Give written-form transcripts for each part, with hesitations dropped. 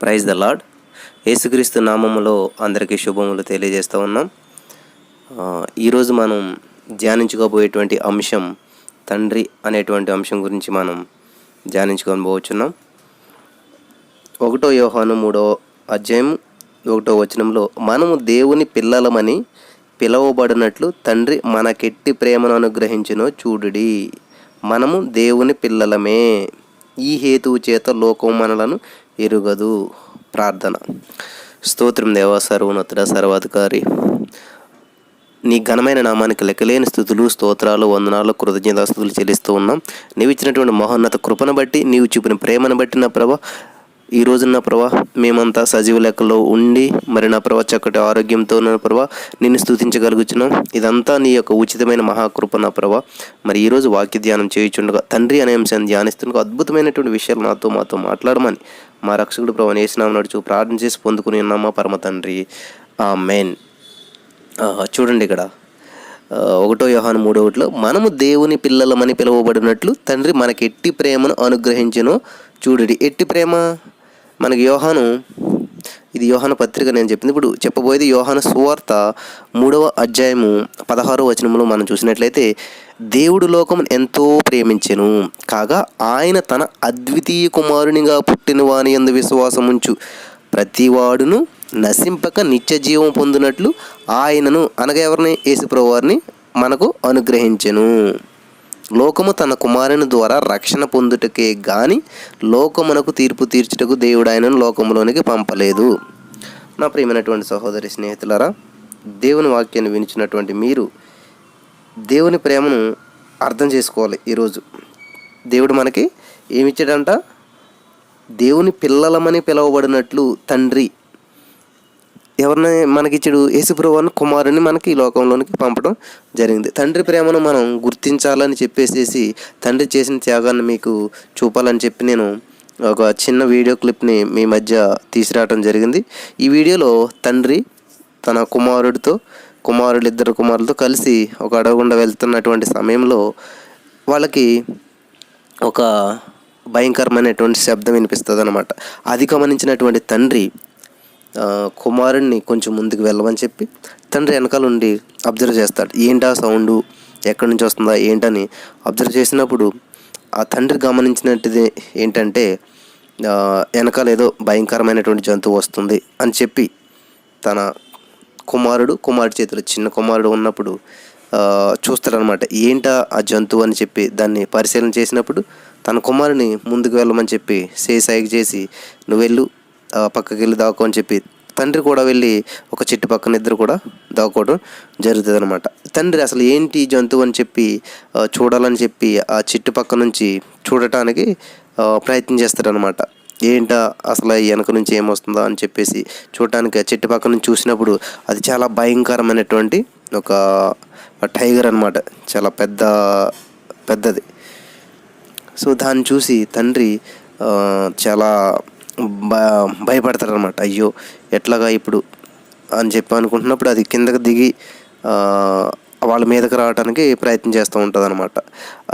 Praise the lord. యేసుక్రీస్తు నామములో అందరికీ శుభములు తెలియజేస్తూ ఉన్నాం. ఈరోజు మనం ధ్యానించుకోబోయేటువంటి అంశం తండ్రి అనేటువంటి అంశం గురించి మనం ధ్యానించుకొని పోవచ్చున్నాం. 1 యోహాను 3:1 మనము దేవుని పిల్లలమని పిలువబడినట్లు తండ్రి మనకెట్టి ప్రేమను అనుగ్రహించునో చూడుడి. మనము దేవుని పిల్లలమే, ఈ హేతువు చేత లోకం మనలను ఎరుగదు. ప్రార్థన. స్తోత్రం దేవా, సర్వోన్నతుడ, సర్వాధికారి, నీ ఘనమైన నామానికి లెక్కలేని స్తుతులు, స్తోత్రాలు, వందనాలు, కృతజ్ఞతాస్తుతులు చెల్లిస్తూ ఉన్నాం. నీవు ఇచ్చినటువంటి మహోన్నత కృపను బట్టి, నీవు చూపిన ప్రేమను బట్టి నా ప్రభా, ఈ రోజు నా ప్రభా మేమంతా సజీవ లెక్కలో ఉండి మరి నా ప్రభా చక్కటి ఆరోగ్యంతో నా ప్రభా నిన్ను స్తుతించగలుగుతున్నాం. ఇదంతా నీ యొక్క ఉచితమైన మహాకృప నా ప్రభా. మరి ఈరోజు వాక్య ధ్యానం చేయుచుండగా తండ్రి అనే అంశాన్ని ధ్యానిస్తుండగా అద్భుతమైనటువంటి విషయాలు మాతో మాట్లాడమని మా రక్షకుడు ప్రభు యేసు నామమున నడుచు ప్రార్థన చేసి పొందుకుని ఉన్నామా పరమ తండ్రి, ఆమేన్. చూడండి ఇక్కడ 1 యోహాను 3:1 మనము దేవుని పిల్లలమని పిలువబడినట్లు తండ్రి మనకి ఎట్టి ప్రేమను అనుగ్రహించును చూడుడి. ఎట్టి ప్రేమ మనకి ఇది యోహాను పత్రిక నేను చెప్పింది. ఇప్పుడు చెప్పబోయేది యోహాను సువార్త 3:16 మనం చూసినట్లయితే, దేవుడు లోకం ఎంతో ప్రేమించెను కాగా ఆయన తన అద్వితీయ కుమారునిగా పుట్టిన వాని యందు విశ్వాసముంచు ప్రతివాడును నశింపక నిత్య జీవం పొందినట్లు ఆయనను, అనగా ఎవరిని? యేసుప్రభువు వారిని మనకు అనుగ్రహించెను. లోకము తన కుమారుని ద్వారా రక్షణ పొందుటకే గాని లోకమునకు తీర్పు తీర్చుటకు దేవుడు ఆయనను లోకములోనికి పంపలేదు. నా ప్రియమైనటువంటి సహోదరి స్నేహితులారా, దేవుని వాక్యాన్ని వినిచినటువంటి మీరు దేవుని ప్రేమను అర్థం చేసుకోవాలి. ఈరోజు దేవుడు మనకి ఏమిచ్చాడంట? దేవుని పిల్లలమని పిలువబడినట్లు తండ్రి ఎవరిని మనకిచ్చాడు? యేసుప్రభువుని కుమారుని మనకి ఈ లోకంలోనికి పంపడం జరిగింది. తండ్రి ప్రేమను మనం గుర్తించాలని చెప్పేసి తండ్రి చేసిన త్యాగాన్ని మీకు చూపాలని చెప్పి నేను ఒక చిన్న వీడియో క్లిప్ని మీ మధ్య తీసుకురావడం జరిగింది. ఈ వీడియోలో తండ్రి తన ఇద్దరు కుమారులతో కలిసి ఒక అడవి గుండా వెళ్తున్నటువంటి సమయంలో వాళ్ళకి ఒక భయంకరమైనటువంటి శబ్దం వినిపిస్తుంది అన్నమాట. అది గమనించినటువంటి తండ్రి కుమారుడిని కొంచెం ముందుకు వెళ్ళమని చెప్పి తండ్రి వెనకాల ఉండి అబ్జర్వ్ చేస్తాడు. ఏంటా సౌండు, ఎక్కడి నుంచి వస్తుందా ఏంటని అబ్జర్వ్ చేసినప్పుడు ఆ తండ్రి గమనించినట్టుది ఏంటంటే, వెనకాల ఏదో భయంకరమైనటువంటి జంతువు వస్తుంది అని చెప్పి తన కుమారుడి చేతిలో చిన్న కుమారుడు ఉన్నప్పుడు చూస్తాడనమాట. ఏంటా ఆ జంతువు అని చెప్పి దాన్ని పరిశీలన చేసినప్పుడు తన కుమారుని ముందుకు వెళ్ళమని చెప్పి సైగ చేసి, నువ్వు వెళ్ళు, పక్కకి వెళ్ళి దాక్కో అని చెప్పి తండ్రి కూడా వెళ్ళి ఒక చెట్టు పక్కన ఇద్దరు కూడా దాక్కోవడం జరుగుతుంది అనమాట. తండ్రి అసలు ఏంటి జంతువు అని చెప్పి చూడాలని చెప్పి ఆ చెట్టు పక్క నుంచి చూడటానికి ప్రయత్నం చేస్తారనమాట. ఏంటా అసలు వెనక నుంచి ఏమొస్తుందా అని చెప్పేసి చూడటానికి ఆ చెట్టు పక్క నుంచి చూసినప్పుడు అది చాలా భయంకరమైనటువంటి ఒక టైగర్ అనమాట. చాలా పెద్దది. సో దాన్ని చూసి తండ్రి చాలా భయపడతారనమాట. అయ్యో ఎట్లాగా ఇప్పుడు అని చెప్పి అనుకుంటున్నప్పుడు అది కిందకి దిగి వాళ్ళ మీదకి రావడానికి ప్రయత్నం చేస్తూ ఉంటుంది అనమాట.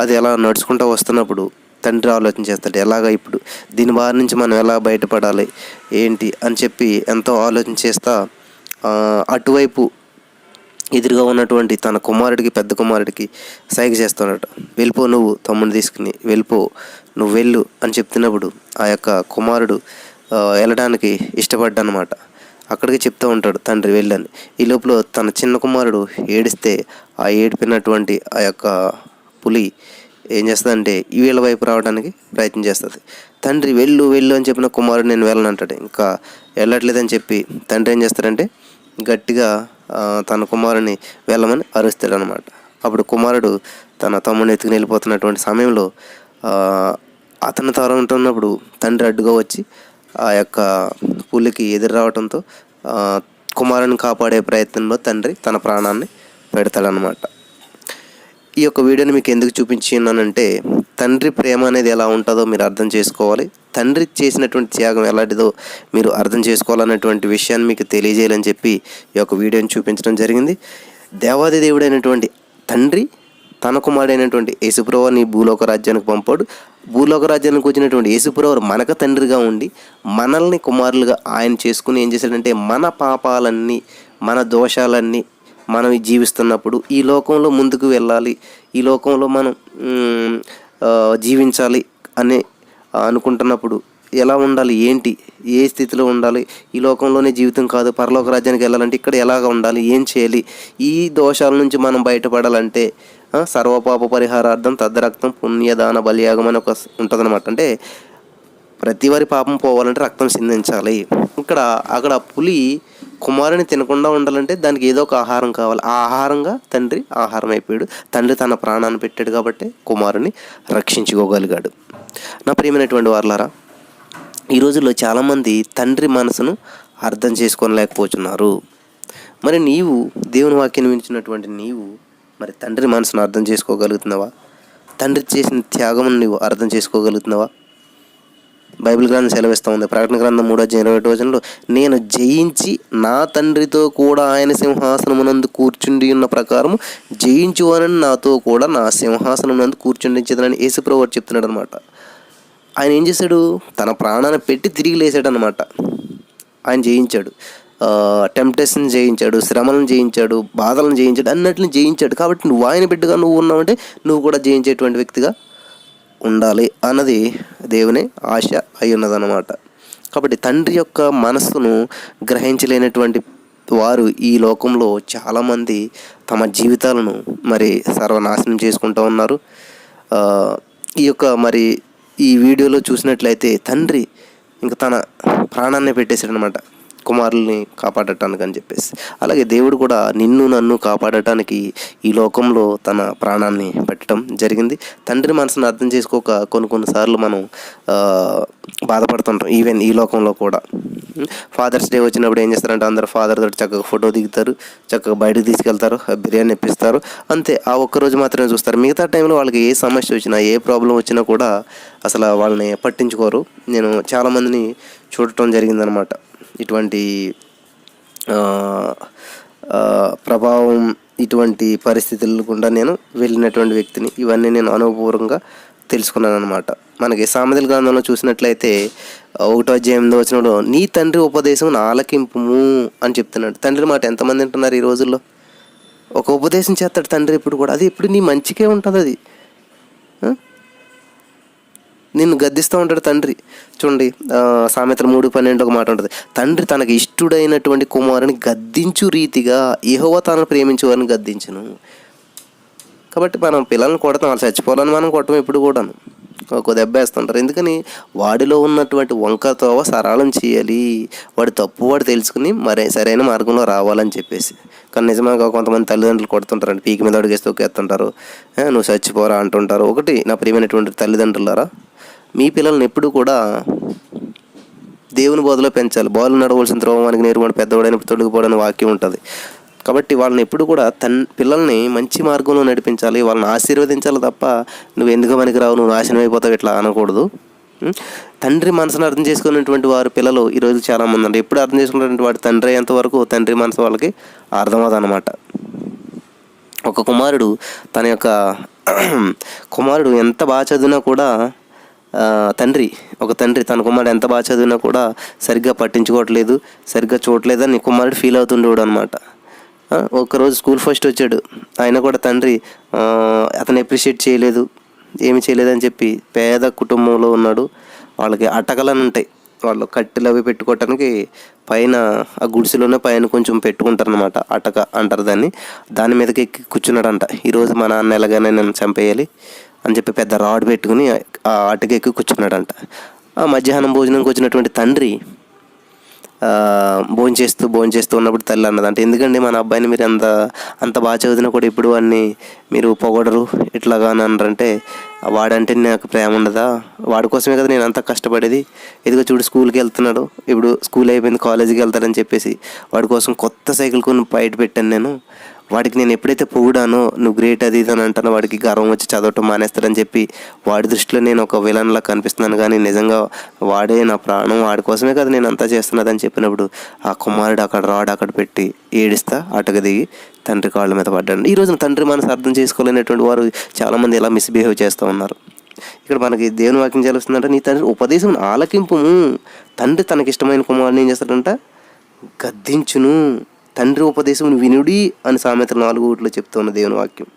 అది ఎలా నడుచుకుంటూ వస్తున్నప్పుడు తండ్రి ఆలోచన చేస్తాడు, ఎలాగా ఇప్పుడు దీని బారి నుంచి మనం ఎలా బయటపడాలి ఏంటి అని చెప్పి ఎంతో ఆలోచన చేస్తా అటువైపు ఎదురుగా ఉన్నటువంటి తన పెద్ద కుమారుడికి సైగ చేస్తున్నాడు. వెళ్ళిపో, నువ్వు తమ్ముడిని తీసుకుని వెళ్ళిపో, నువ్వు వెళ్ళు అని చెప్తున్నప్పుడు ఆ యొక్క కుమారుడు వెళ్ళడానికి ఇష్టపడ్డానమాట. అక్కడికి చెప్తూ ఉంటాడు తండ్రి వెళ్ళని. ఈ లోపల తన చిన్న కుమారుడు ఏడిస్తే ఆ ఏడిపినటువంటి ఆ యొక్క పులి ఏం చేస్తుందంటే వీళ్ళ వైపు రావడానికి ప్రయత్నం చేస్తుంది. తండ్రి వెళ్ళు అని చెప్పిన కుమారుడు నేను వెళ్ళను అంటాడు. ఇంకా వెళ్ళట్లేదని చెప్పి తండ్రి ఏం చేస్తాడంటే గట్టిగా తన కుమారుని వెళ్ళమని అరుస్తాడు అనమాట. అప్పుడు కుమారుడు తన తమ్ముడిని ఎత్తుకుని వెళ్ళిపోతున్నటువంటి సమయంలో అతను తరుముతున్నప్పుడు తండ్రి అడ్డుగా వచ్చి ఆ యొక్క పులికి ఎదురు రావడంతో కుమారుని కాపాడే ప్రయత్నంలో తండ్రి తన ప్రాణాన్ని పెడతాడనమాట. ఈ యొక్క వీడియోని మీకు ఎందుకు చూపించినానంటే తండ్రి ప్రేమ అనేది ఎలా ఉంటుందో మీరు అర్థం చేసుకోవాలి. తండ్రి చేసినటువంటి త్యాగం ఎలాంటిదో మీరు అర్థం చేసుకోవాలన్నటువంటి విషయాన్ని మీకు తెలియజేయాలని చెప్పి ఈ యొక్క వీడియోని చూపించడం జరిగింది. దేవాది దేవుడైనటువంటి తండ్రి తన కుమారుడైనటువంటి యేసుప్రభుని భూలోక రాజ్యానికి పంపాడు. భూలోక రాజ్యానికి వచ్చినటువంటి యేసుప్రభు మనకు తండ్రిగా ఉండి మనల్ని కుమారులుగా ఆయన చేసుకుని ఏం చేశాడంటే మన పాపాలన్నీ మన దోషాలన్నీ మనం జీవిస్తున్నప్పుడు ఈ లోకంలో ముందుకు వెళ్ళాలి, ఈ లోకంలో మనం జీవించాలి అని అనుకుంటున్నప్పుడు ఎలా ఉండాలి, ఏంటి, ఏ స్థితిలో ఉండాలి, ఈ లోకంలోనే జీవితం కాదు పరలోక రాజ్యానికి వెళ్ళాలంటే ఇక్కడ ఎలాగ ఉండాలి, ఏం చేయాలి, ఈ దోషాల నుంచి మనం బయటపడాలంటే సర్వపాప పరిహారార్థం తద్రక్తం పుణ్యదాన బలియాగం అని ఒక ఉంటుందన్నమాట. అంటే ప్రతి వారి పాపం పోవాలంటే రక్తం సిందించాలి. అక్కడ పులి కుమారుని తినకుండా ఉండాలంటే దానికి ఏదో ఒక ఆహారం కావాలి. ఆ ఆహారంగా తండ్రి ఆహారం అయిపోయాడు. తండ్రి తన ప్రాణాన్ని పెట్టాడు కాబట్టి కుమారుని రక్షించుకోగలిగాడు. నా ప్రియమైనటువంటి వారలారా, ఈ రోజుల్లో చాలామంది తండ్రి మనసును అర్థం చేసుకోలేకపోతున్నారు. మరి నీవు దేవుని వాక్యాన్ని వినిచినటువంటి నీవు మరి తండ్రి మనసును అర్థం చేసుకోగలుగుతున్నావా? తండ్రి చేసిన త్యాగం నువ్వు అర్థం చేసుకోగలుగుతున్నావా? బైబిల్ గ్రంథం సెలవిస్తూ ఉంది. ప్రకటన గ్రంథం 3:21 నేను జయించి నా తండ్రితో కూడా ఆయన సింహాసనమునందు కూర్చుండి ఉన్న ప్రకారము జయించువానని నాతో కూడా నా సింహాసనమునందు కూర్చుండించదని యేసుప్రభువు చెప్తున్నాడు అనమాట. ఆయన ఏం చేశాడు? తన ప్రాణాన్ని పెట్టి తిరిగి లేచాడు అనమాట. ఆయన జయించాడు, టెంప్టేషన్ జయించాడు, శ్రమలను జయించాడు, బాధలను జయించాడు, అన్నిటిని జయించాడు. కాబట్టి నువ్వు ఆయన బిడ్డగా నువ్వు ఉన్నావంటే నువ్వు కూడా జయించేటువంటి వ్యక్తిగా ఉండాలి అన్నది దేవుని ఆశ అయి ఉన్నదన్నమాట. కాబట్టి తండ్రి యొక్క మనస్సును గ్రహించలేనటువంటి వారు ఈ లోకంలో చాలామంది తమ జీవితాలను మరి సర్వనాశనం చేసుకుంటూ ఉన్నారు. ఈ వీడియోలో చూసినట్లయితే తండ్రి ఇంకా తన ప్రాణాన్ని పెట్టేశాడు అనమాట కుమారుల్ని కాపాడటానికి అని చెప్పేసి. అలాగే దేవుడు కూడా నిన్ను నన్ను కాపాడటానికి ఈ లోకంలో తన ప్రాణాన్ని పెట్టడం జరిగింది. తండ్రి మనసును అర్థం చేసుకోక కొన్నిసార్లు మనం బాధపడుతుంటాం. ఈవెన్ ఈ లోకంలో కూడా ఫాదర్స్ డే వచ్చినప్పుడు ఏం చేస్తారంటే అందరూ ఫాదర్ తోటి చక్కగా ఫోటో దిగుతారు, చక్కగా బయటకు తీసుకెళ్తారు, బిర్యానీ ఇప్పిస్తారు, అంతే. ఆ ఒక్కరోజు మాత్రమే చూస్తారు. మిగతా టైంలో వాళ్ళకి ఏ సమస్య వచ్చినా ఏ ప్రాబ్లం వచ్చినా కూడా అసలు వాళ్ళని పట్టించుకోరు. నేను చాలామందిని చూడటం జరిగిందనమాట. ఇటువంటి ప్రభావం, ఇటువంటి పరిస్థితులు గుండా నేను వెళ్ళినటువంటి వ్యక్తిని. ఇవన్నీ నేను అనుభవపూర్వకంగా తెలుసుకున్నాను అనమాట. మనకి సామెతల గ్రంథంలో చూసినట్లయితే 1:8 నీ తండ్రి ఉపదేశం ఆలకింపుము అని చెప్తున్నాడు. తండ్రి మాట ఎంతమంది వింటున్నారు ఈ రోజుల్లో? ఒక ఉపదేశం చేస్తాడు తండ్రి ఎప్పుడు కూడా, అది ఎప్పుడు నీ మంచికే ఉంటుంది. అది నిన్ను గద్దిస్తూ ఉంటాడు తండ్రి. చూడండి, సామెతలు 3:12 ఒక మాట ఉంటుంది, తండ్రి తనకి ఇష్టుడైనటువంటి కుమారుని గద్దించు రీతిగా యెహోవా తనను ప్రేమించే వారిని గద్దించును. కాబట్టి మనం పిల్లల్ని కొడతాం, వాళ్ళు చచ్చిపోవాలని మనం కొట్టం ఎప్పుడు కూడాను, ఒక దెబ్బ వేస్తుంటారు. ఎందుకని? వాడిలో ఉన్నటువంటి వంకతోవ సరళం చేయాలి, వాడి తప్పు వాడు తెలుసుకుని మరి సరైన మార్గంలో రావాలని చెప్పేసి. కానీ నిజంగా కొంతమంది తల్లిదండ్రులు కొడుతుంటారండి, పీకి మీద అడిగేసి తొక్కేస్తుంటారు, నువ్వు చచ్చిపోరా అంటుంటారు. ఒకటి నా ప్రియమైనటువంటి తల్లిదండ్రులారా, మీ పిల్లల్ని ఎప్పుడు కూడా దేవుని బోధలో పెంచాలి. బాలు నడవలసిన త్రోవానికి నేర్పడి పెద్దవాడైన తొలగిపోవడానికి వాక్యం ఉంటుంది. కాబట్టి వాళ్ళని ఎప్పుడు కూడా పిల్లల్ని మంచి మార్గంలో నడిపించాలి, వాళ్ళని ఆశీర్వదించాలి తప్ప నువ్వు ఎందుకు పనికి రావు, నువ్వు నాశనం అయిపోతావు ఇట్లా అనకూడదు. తండ్రి మనసును అర్థం చేసుకున్నటువంటి వారు పిల్లలు ఈరోజు చాలామంది అండి. ఎప్పుడు అర్థం చేసుకున్నటువంటి వాడు తండ్రి అయ్యేంతవరకు తండ్రి మనసు వాళ్ళకి అర్థమవుతుందన్నమాట. ఒక కుమారుడు ఎంత బాగా చదివినా కూడా ఒక తండ్రి తన కుమారుడు ఎంత బాగా చదివినా కూడా సరిగ్గా పట్టించుకోవట్లేదు, సరిగ్గా చూడట్లేదు అని కుమారుడు ఫీల్ అవుతుండేవాడు అనమాట. ఒకరోజు స్కూల్ ఫస్ట్ వచ్చాడు, ఆయన కూడా తండ్రి అతను అప్రిషియేట్ చేయలేదు, ఏమి చేయలేదని చెప్పి పేద కుటుంబంలో ఉన్నాడు. వాళ్ళకి అటకలని ఉంటాయి, వాళ్ళు కట్టెలు అవి పెట్టుకోవటానికి పైన ఆ గుడిసెలోనే పైన కొంచెం పెట్టుకుంటారనమాట, అటక అంటారు దాన్ని. దాని మీదకి ఎక్కి కూర్చున్నాడంట. ఈరోజు మా నాన్న ఎలాగైనా నన్ను చంపేయాలి అని చెప్పి పెద్ద రాడ్ పెట్టుకుని ఆ అటక ఎక్కి కూర్చున్నాడంట. ఆ మధ్యాహ్నం భోజనంకి వచ్చినటువంటి తండ్రి భోంచేస్తూ ఉన్నప్పుడు తల్లి అన్నదంటే, ఎందుకండి మన అబ్బాయిని మీరు అంత బాగా చదివినా కూడా ఇప్పుడు అన్నీ మీరు పొగడరు ఇట్లాగా అని అన్నారంటే, వాడంటే నాకు ప్రేమ ఉండదా, వాడి కోసమే కదా నేను అంత కష్టపడేది, ఇదిగో చూడు స్కూల్కి వెళ్తున్నాడు, ఇప్పుడు స్కూల్ అయిపోయింది కాలేజీకి వెళ్తాడని చెప్పేసి వాడి కోసం కొత్త సైకిల్ కొని బయట పెట్టాను నేను, వాడికి నేను ఎప్పుడైతే పొగిడానో నువ్వు గ్రేట్ అది ఇది అని అంటానో వాడికి గర్వం వచ్చి చదవటం మానేస్తాడని చెప్పి వాడి దృష్టిలో నేను ఒక విలన్లా కనిపిస్తున్నాను. కానీ నిజంగా వాడే నా ప్రాణం, వాడి కోసమే కదా నేను అంతా చేస్తున్నదని చెప్పినప్పుడు ఆ కుమారుడు అక్కడ రాడ్ అక్కడ పెట్టి ఏడిస్తా అటుకు దిగి తండ్రి కాళ్ళ మీద పడ్డాడు. ఈ రోజున తండ్రి మనసు అర్థం చేసుకోలేనటువంటి వారు చాలామంది ఇలా మిస్బిహేవ్ చేస్తూ ఉన్నారు. ఇక్కడ మనకి దేవుని వాక్యం తెలుస్తుందంటే నీ తండ్రి ఉపదేశం ఆలకింపు. తండ్రి తనకిష్టమైన కుమారుని ఏం చేస్తాడంట? గద్దించును. తండ్రి ఉపదేశం వినుడి అని సామెతలు 4:1 చెప్తున్న దేవుని వాక్యం.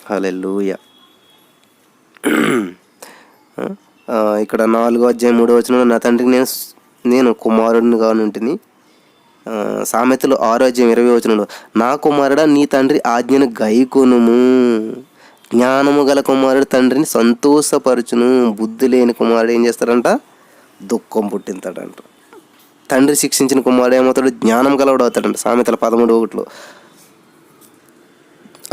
హల్లెలూయా. ఇక్కడ 4:3 నా తండ్రికి నేను కుమారుడినిగా ఉంటిని. సామెతలు 6:20 నా కుమారుడా నీ తండ్రి ఆజ్ఞను గైకొనుము. జ్ఞానము గల కుమారుడు తండ్రిని సంతోషపరచును. బుద్ధి లేని కుమారుడు ఏం చేస్తాడంట? దుఃఖం పుట్టింతాడంట. తండ్రి శిక్షించిన కుమారుడు ఏమవుతాడు? జ్ఞానం గలవాడు అవుతాడంట. సామెతల 13:1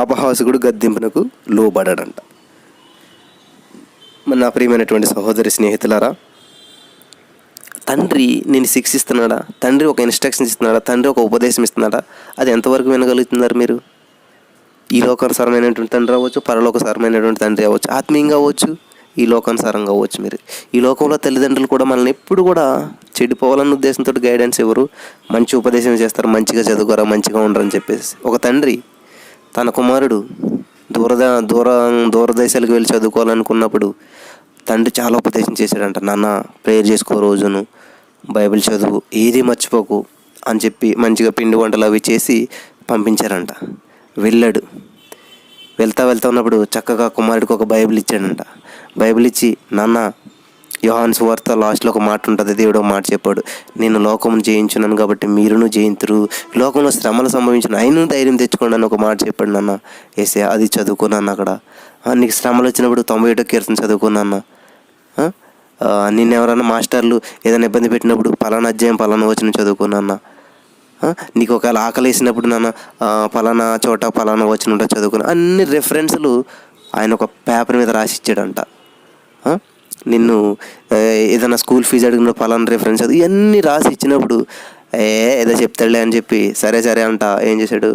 అపహాసకుడు గద్దింపునకు లోబడాడంట. నా ప్రియమైనటువంటి సహోదరి స్నేహితులారా, తండ్రి నేను శిక్షిస్తున్నాడా? తండ్రి ఒక ఇన్స్ట్రక్షన్ ఇస్తున్నాడా? తండ్రి ఒక ఉపదేశం ఇస్తున్నాడా? అది ఎంతవరకు వినగలుగుతున్నారు మీరు? ఈ లోకానుసారమైనటువంటి తండ్రి అవ్వచ్చు, పరలోకసారమైనటువంటి తండ్రి అవ్వచ్చు, ఆత్మీయంగా అవ్వచ్చు, ఈ లోకానుసారంగా అవ్వచ్చు. మీరు ఈ లోకంలో తల్లిదండ్రులు కూడా మనల్ని ఎప్పుడు కూడా చెడిపోవాలన్న ఉద్దేశంతో గైడెన్స్ ఎవరు? మంచి ఉపదేశం చేస్తారు, మంచిగా చదువుకోరా, మంచిగా ఉండరని చెప్పేసి. ఒక తండ్రి తన కుమారుడు దూరదేశాలకు వెళ్ళి చదువుకోవాలనుకున్నప్పుడు తండ్రి చాలా ఉపదేశం చేశాడంట. నాన్న ప్రేయర్ చేసుకో, రోజును బైబిల్ చదువు, ఏది మర్చిపోకు అని చెప్పి మంచిగా పిండి వంటలు అవి చేసి పంపించారంట. వెళ్ళాడు. వెళ్తా ఉన్నప్పుడు చక్కగా కుమారుడికి ఒక బైబిల్ ఇచ్చాడంట. బైబిల్ ఇచ్చి, నాన్న యోహాను సువార్త లాస్ట్లో ఒక మాట ఉంటుంది, దేవుడు ఒక మాట చెప్పాడు, నేను లోకమును జయించున్నాను కాబట్టి మీరును జయింతురు, లోకంలో శ్రమలు సంభవించిన అయినను ధైర్యం తెచ్చుకోండి అని ఒక మాట చెప్పాడు. నాన్న ఏసే అది చదువుకున్నాను. అక్కడ నీకు శ్రమలు వచ్చినప్పుడు 91 కీర్తన చదువుకున్నాను. నిన్న ఎవరైనా మాస్టర్లు ఏదైనా ఇబ్బంది పెట్టినప్పుడు పలానా అధ్యాయం పలానా వచనం చదువుకున్నాను. నీకు ఒకవేళ ఆకలి వేసినప్పుడు నాన్న పలానా చోట పలానా వచనం ఉంటే చదువుకున్నా. అన్ని రెఫరెన్స్లు ఆయన ఒక పేపర్ మీద రాసి ఇచ్చాడంట. నిన్ను ఏదైనా స్కూల్ ఫీజు అడిగిన పలానా రెఫరెన్స్ అది ఇవన్నీ రాసి ఇచ్చినప్పుడు ఏదో చెప్తాడులే అని చెప్పి సరే అంట ఏం చేశాడు?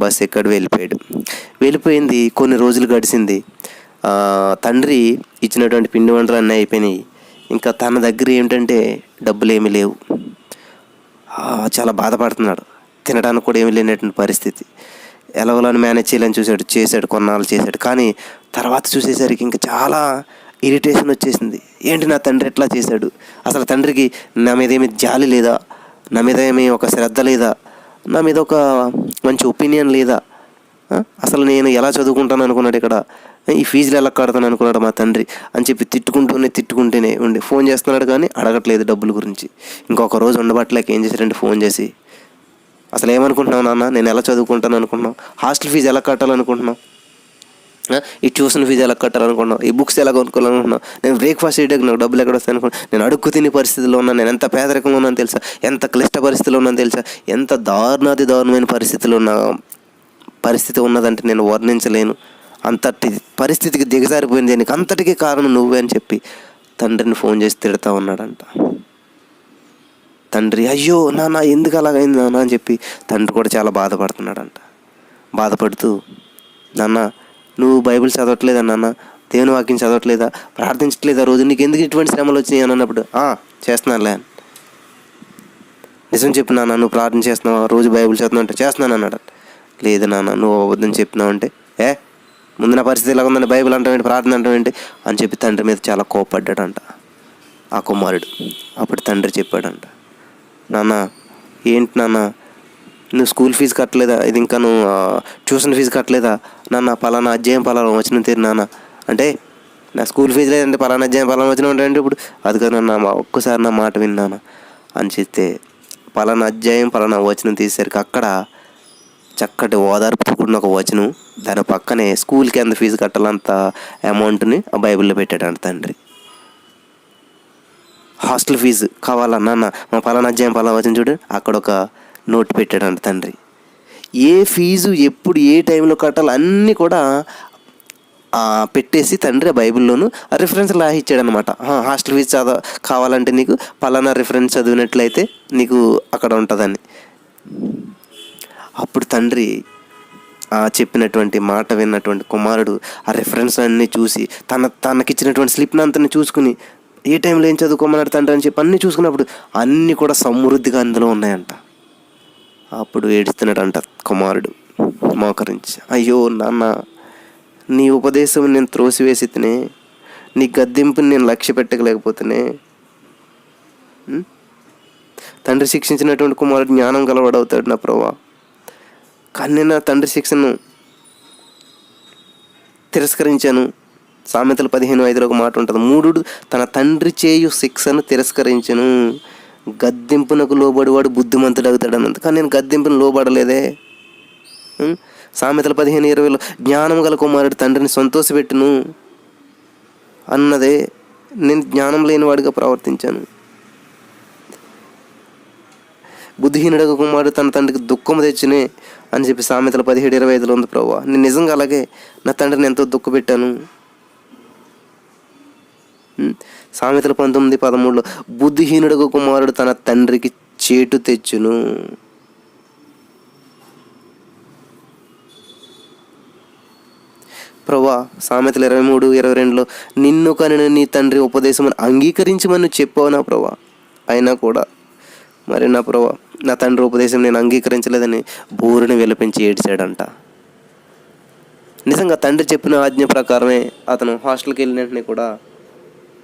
బస్సు ఎక్కడు వెళ్ళిపోయింది. కొన్ని రోజులు గడిచింది. తండ్రి ఇచ్చినటువంటి పిండి వంటలు అన్నీ అయిపోయినాయి. ఇంకా తన దగ్గర ఏమిటంటే డబ్బులు ఏమీ లేవు. చాలా బాధపడుతున్నాడు. తినడానికి కూడా ఏమీ లేనటువంటి పరిస్థితి. ఎలాగోలని మేనేజ్ చేయాలని చేశాడు కొన్నాళ్ళు చేశాడు. కానీ తర్వాత చూసేసరికి ఇంకా చాలా ఇరిటేషన్ వచ్చేసింది. ఏంటి నా తండ్రి ఎట్లా చేశాడు? అసలు తండ్రికి నా మీద ఏమి జాలి లేదా? నా మీద ఏమి ఒక శ్రద్ధ లేదా? నా మీద ఒక మంచి ఒపీనియన్ లేదా? అసలు నేను ఎలా చదువుకుంటాను అనుకున్నాడు, ఇక్కడ ఈ ఫీజులు ఎలా కడతాను అనుకున్నాడు మా తండ్రి అని చెప్పి తిట్టుకుంటూనే ఉండి ఫోన్ చేస్తున్నాడు కానీ అడగట్లేదు డబ్బుల గురించి. ఇంకొక రోజు ఉండబట్టలేక ఏం చేశారంటే ఫోన్ చేసి, అసలు ఏమనుకుంటున్నావు నాన్న, నేను ఎలా చదువుకుంటాను అనుకుంటున్నావు? హాస్టల్ ఫీజు ఎలా కట్టాలనుకుంటున్నావు? ఈ ట్యూషన్ ఫీజు ఎలా కట్టాలనుకుంటున్నావు? ఈ బుక్స్ ఎలా కొనుక్కోవాలనుకుంటున్నావు? నేను బ్రేక్ఫాస్ట్ చేయడానికి నాకు డబ్బులు ఎక్కడ వస్తాయి అనుకున్నాను? నేను అడుక్కు తినే పరిస్థితిలో ఉన్నాను. నేను ఎంత పేదరికంగా ఉన్నాను తెలుసా? ఎంత క్లిష్ట పరిస్థితిలో ఉన్నాను తెలుసా? ఎంత దారుణమైన పరిస్థితి ఉన్నదంటే నేను వర్ణించలేను. అంతటి పరిస్థితికి దిగజారిపోయింది. దీనికి అంతటికీ కారణం నువ్వే అని చెప్పి తండ్రిని ఫోన్ చేసి తిడతా ఉన్నాడంట. తండ్రి అయ్యో నాన్న ఎందుకు అలాగైంది నాన్న అని చెప్పి తండ్రి కూడా చాలా బాధపడుతున్నాడంట. బాధపడుతూ, నాన్న నువ్వు బైబిల్ చదవట్లేదా నాన్న? దేవుని వాక్యం చదవట్లేదా? ప్రార్థించట్లేదా? రోజు నీకు ఎందుకు ఇటువంటి శ్రమలు వచ్చినాయి అని అన్నప్పుడు చేస్తున్నానులే. నిజం చెప్పు నాన్న, నువ్వు ప్రార్థన చేస్తున్నావా? రోజు బైబిల్ చదువుతున్నావు అంటే చేస్తున్నాను అన్నాడు. లేదు నాన్న నువ్వు అబద్ధం చెప్పినావు అంటే, ముందు నా పరిస్థితి ఎలా ఉందంటే బైబిల్ అంటావేంటి, ప్రార్థన అంటావేంటి అని చెప్పి తండ్రి మీద చాలా కోపడ్డాడంట ఆ కుమారుడు. అప్పుడు తండ్రి చెప్పాడంట, నాన్న ఏంటి నాన్న నువ్వు స్కూల్ ఫీజు కట్టలేదా? ఇది ఇంకా నువ్వు ట్యూషన్ ఫీజు కట్టలేదా? నాన్న పలానా అధ్యాయం పలానా వచ్చిన తీరు నాన్న అంటే, నా స్కూల్ ఫీజు లేదంటే పలానా అధ్యాయం పలానా వచ్చిన అంటే ఇప్పుడు అది కదా నాన్న ఒక్కసారి నా మాట విన్నానా అని చెప్తే పలానా అధ్యాయం పలానా వచనం తీసేసరికి అక్కడ చక్కటి ఓదార్పుతో కూడిన ఒక వచనం, దాని పక్కనే స్కూల్కి ఎంత ఫీజు కట్టాలంత అమౌంట్ని ఆ బైబిల్లో పెట్టాడంట తండ్రి. హాస్టల్ ఫీజు కావాలా నాన్న, మా పలానా అధ్యాయం పలానా వచనం చూడు, అక్కడ ఒక నోట్ పెట్టాడంట తండ్రి. ఏ ఫీజు ఎప్పుడు ఏ టైంలో కట్టాలి అన్నీ కూడా పెట్టేసి తండ్రి బైబిల్లోనూ రిఫరెన్స్ రాసిచ్చాడనమాట. హాస్టల్ ఫీజు కావాలంటే నీకు పలానా రిఫరెన్స్ చదివినట్లయితే నీకు అక్కడ ఉంటుందని. అప్పుడు తండ్రి చెప్పినటువంటి మాట విన్నటువంటి కుమారుడు ఆ రెఫరెన్స్ అన్నీ చూసి తనకిచ్చినటువంటి స్లిప్ని అంతని చూసుకుని ఏ టైంలో ఏం చదువుకోమన్నాడు తండ్రి అని చెప్పి అన్నీ చూసుకున్నప్పుడు అన్నీ కూడా సమృద్ధిగా అందులో ఉన్నాయంట. అప్పుడు ఏడుస్తున్నాడంట కుమారుడు మోకరించి, అయ్యో నాన్న, నీ ఉపదేశం నేను త్రోసివేసి తినే, నీ గద్దింపుని నేను లక్ష్య పెట్టలేకపోతేనే. తండ్రి శిక్షించినటువంటి కుమారుడు జ్ఞానం గలవాడవుతాడు నా ప్రభువా, కానీ నేను నా తండ్రి శిక్షను తిరస్కరించాను. సామెతల 15:5 ఒక మాట ఉంటుంది, మూఢుడు తన తండ్రి చేయు శిక్షను తిరస్కరించను, గద్దింపునకు లోబడివాడు బుద్ధిమంతుడు అవుతాడు అన్నది. కానీ నేను గద్దింపును లోబడలేదే. సామెతల 15:20 జ్ఞానం గల కుమారుడు తండ్రిని సంతోషపెట్టును అన్నదే, నేను జ్ఞానం లేనివాడిగా ప్రవర్తించాను. బుద్ధిహీనుడకు కుమారుడు తన తండ్రికి దుఃఖం తెచ్చునే అని చెప్పి సామెతల 17:25 ఉంది. ప్రభువా, నేను నిజంగా అలాగే నా తండ్రిని ఎంతో దుఃఖపెట్టాను. సామెతల 19:13 బుద్ధిహీనుడకు కుమారుడు తన తండ్రికి చేటు తెచ్చును. ప్రభువా, సామెతల 23:22 నిన్ను కనిన నీ తండ్రి ఉపదేశం అంగీకరించమని చెప్పావు నా ప్రభువా, అయినా కూడా మరి నా ప్రభువా నా తండ్రి ఉపదేశం నేను అంగీకరించలేదని బోరుని విలపించి ఏడ్చాడంట. నిజంగా తండ్రి చెప్పిన ఆజ్ఞ ప్రకారమే అతను హాస్టల్కి వెళ్ళిన వెంటనే కూడా